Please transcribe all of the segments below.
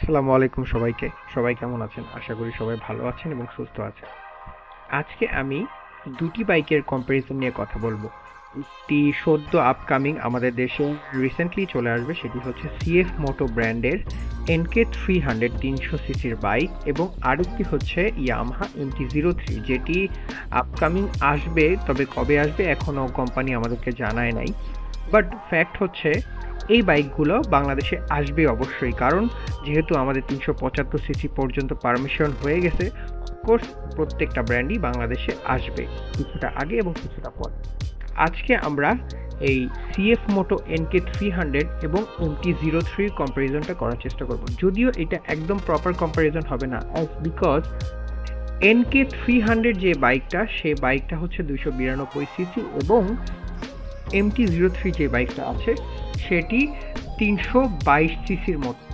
আসসালামু আলাইকুম সবাইকে। সবাই কেমন আছেন? আশা করি সবাই ভালো আছেন এবং সুস্থ আছেন। আজকে আমি দুটি বাইকের কম্প্যারিজন নিয়ে কথা বলবো। একটি সদ্য আপকামিং আমাদের দেশে রিসেন্টলি চলে আসবে, সেটি হচ্ছে সিএফ মোটো ব্র্যান্ডের এনকে 300 300 সিসির বাইক, এবং আরেকটি হচ্ছে ইয়ামাহা MT-03 যেটি আপকামিং আসবে, তবে কবে আসবে এখনও কোম্পানি আমাদেরকে জানায় নাই। বাট ফ্যাক্ট হচ্ছে এই বাইকগুলো বাংলাদেশে আসবে অবশ্যই, কারণ যেহেতু আমাদের 375 সিসি পর্যন্ত পারমিশন হয়ে গেছে, কোর্স প্রত্যেকটা ব্র্যান্ডই বাংলাদেশে আসবে, কিছুটা আগে এবং কিছুটা পরে। আজকে আমরা এই সিএফ মোটো এনকে 300 এবং MT-03 কম্প্যারিজনটা করার চেষ্টা করব। যদিও এটা একদম প্রপার কম্প্যারিজন হবে না, অ্যাজ বিকজ এনকে 300 যে বাইকটা, সে বাইকটা হচ্ছে 292 সিসি, এবং MT-03 যে বাইকটা আছে সেটি 322 সিসির মতো,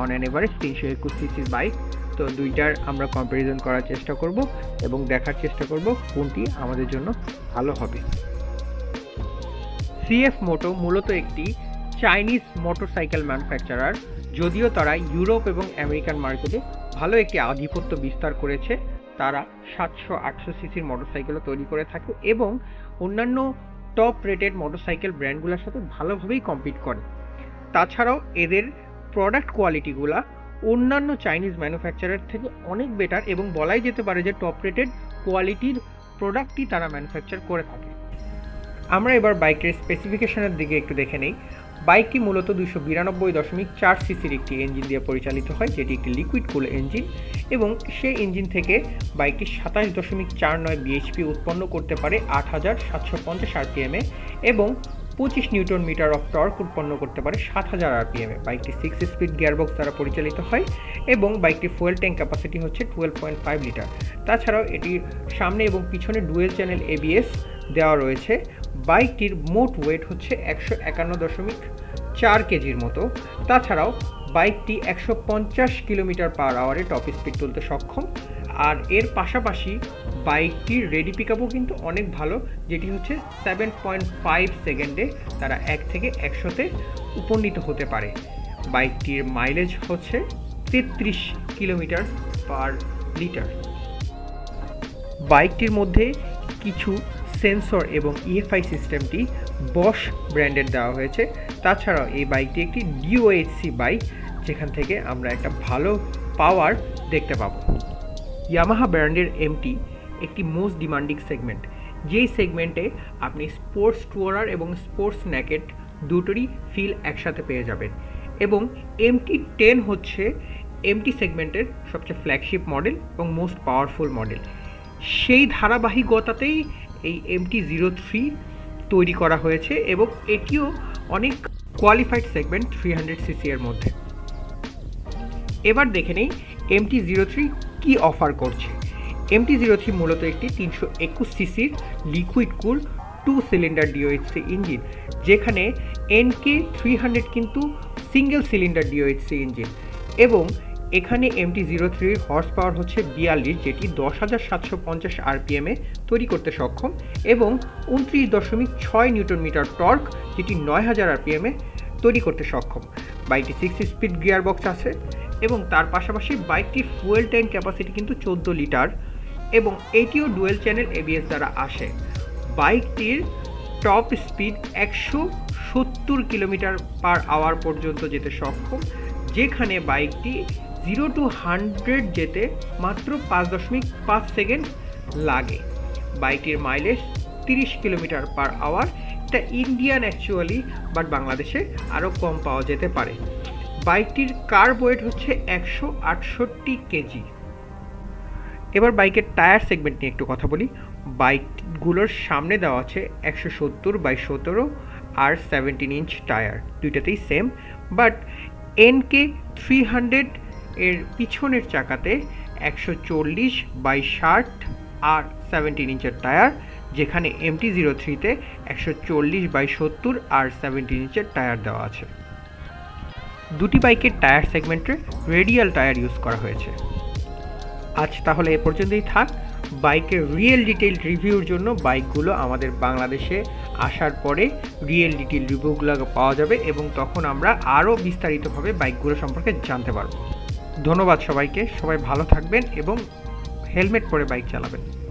অন অ্যান এভারেজ 321 সিসির বাইক। তো দুইটার আমরা কম্প্যারিজন করার চেষ্টা করব এবং দেখার চেষ্টা করব কোনটি আমাদের জন্য ভালো হবে। সিএফ মোটো মূলত একটি চাইনিজ মোটরসাইকেল ম্যানুফ্যাকচারার। যদিও তারা ইউরোপ এবং আমেরিকান মার্কেটে ভালো একটি আধিপত্য বিস্তার করেছে, তারা 700-800 সিসির মোটরসাইকেলও তৈরি করে থাকে এবং অন্যান্য টপ রেটেড মোটরসাইকেল ব্র্যান্ডগুলোর সাথে ভালোভাবেই কম্পিট করে। তাছাড়াও এদের প্রোডাক্ট কোয়ালিটিগুলা অন্যান্য চাইনিজ ম্যানুফ্যাকচারার থেকে অনেক বেটার, এবং বলাই যেতে পারে যে টপ রেটেড কোয়ালিটির প্রোডাক্টই তারা ম্যানুফ্যাকচার করে থাকে। আমরা এবার বাইকের স্পেসিফিকেশনের দিকে একটু দেখে নেই। বাইকটি মূলত 292.4 সিসির একটি ইঞ্জিন দিয়ে পরিচালিত হয়, যেটি একটি লিকুইড কুল ইঞ্জিন, এবং সেই ইঞ্জিন থেকে বাইকটি 27.49 বিএইচপি উৎপন্ন করতে পারে 8,750 আরপিএমে, এবং 25 নিউটন মিটার অফ টর্ক উৎপন্ন করতে পারে 7,000 আরপিএমে। বাইকটি 6 স্পিড গিয়ারবক্স দ্বারা পরিচালিত হয়, এবং বাইকটির ফুয়েল ট্যাঙ্ক ক্যাপাসিটি হচ্ছে 12.5 লিটার। তাছাড়াও এটির সামনে এবং পিছনে ডুয়েল চ্যানেল এবিএস দেওয়া রয়েছে। বাইকটির মোট ওয়েট হচ্ছে 151.4 কেজির মতো। তাছাড়াও বাইকটি 150 কিলোমিটার পার আওয়ারে টপ স্পিড তুলতে সক্ষম, আর এর পাশাপাশি বাইকটির রেডি পিকআপও কিন্তু অনেক ভালো, যেটি হচ্ছে 7.5 সেকেন্ডে তারা 1 থেকে 100-তে উপনীত হতে পারে। বাইকটির মাইলেজ হচ্ছে 33 কিলোমিটার পার লিটার। বাইকটির মধ্যে কিছু সেন্সর এবং ইএফআই সিস্টেমটি বশ ব্র্যান্ডের দেওয়া হয়েছে। তাছাড়াও এই বাইকটি একটি ডিওএইচসি বাইক, যেখান থেকে আমরা একটা ভালো পাওয়ার দেখতে পাবো। ইয়ামাহা ব্র্যান্ডের এমটি একটি মোস্ট ডিমান্ডিং সেগমেন্ট, যেই সেগমেন্টে আপনি স্পোর্টস টুয়ারার এবং স্পোর্টস ন্যাকেট দুটোরই ফিল একসাথে পেয়ে যাবেন, এবং MT-10 হচ্ছে এমটি সেগমেন্টের সবচেয়ে ফ্ল্যাগশিপ মডেল এবং মোস্ট পাওয়ারফুল মডেল। সেই ধারাবাহিকতাতেই এই MT-03 তৈরি করা হয়েছে, এবং এটিও অনেক কোয়ালিফাইড সেগমেন্ট 300 সিসি এর মধ্যে। এবার দেখে নেই MT-03 কি অফার করছে। MT-03 মূলত একটি 321 সিসির লিকুইড কুল 2 সিলিন্ডার ডিওএইচসি ইঞ্জিন, যেখানে এনকে 300 কিন্তু সিঙ্গেল সিলিন্ডার ডিওএইচসি ইঞ্জিন, এবং এখানে MT-03 হর্স পাওয়ার হচ্ছে 42, যেটি 10,750 আরপিএমে তৈরি করতে সক্ষম, এবং 29.6 নিউটন মিটার টর্ক, যেটি 9,000 আরপিএমে তৈরি করতে সক্ষম। বাইকটি 6 স্পিড গিয়ারবক্স আছে, এবং তার পাশাপাশি বাইকটির ফুয়েল ট্যাঙ্ক ক্যাপাসিটি কিন্তু 14 লিটার, এবং এটিও ডুয়েল চ্যানেল এবিএস দ্বারা আসে। বাইকটির top speed 170 kilometre per hour পর্যন্ত যেতে সক্ষম, যেখানে বাইকটি 0 to 100 যেতে মাত্র 5.5 সেকেন্ড লাগে। বাইকটির মাইলেজ 30 কিলোমিটার পার আওয়ার। এটা ইন্ডিয়ান অ্যাকচুয়ালি, বাট বাংলাদেশে আরও কম পাওয়া যেতে পারে। বাইকটির কার্ব ওয়েট হচ্ছে 168 কেজি। এবার বাইকের টায়ার সেগমেন্ট নিয়ে একটু কথা বলি। বাইকগুলোর সামনে দেওয়া আছে 170/17 আর 17 ইঞ্চ টায়ার, দুইটাতেই সেম। বাট এনকে 300 এর পিছনের চাকাতে 140/60 আর 17 ইঞ্চের টায়ার, যেখানে MT-03-তে 140/70 আর 17 ইঞ্চের টায়ার দেওয়া আছে। দুটি বাইকের টায়ার সেগমেন্টে রেডিয়াল টায়ার ইউজ করা হয়েছে। আজ তাহলে এ পর্যন্তই থাক। বাইকের রিয়েল ডিটেইল রিভিউর জন্য বাইকগুলো আমাদের বাংলাদেশে আসার পরে রিয়েল ডিটেইল রিভিউগুলো পাওয়া যাবে এবং তখন আমরা আরও বিস্তারিতভাবে বাইকগুলো সম্পর্কে জানতে পারব। ধন্যবাদ সবাইকে, সবাই ভালো থাকবেন এবং হেলমেট পরে বাইক চালাবেন।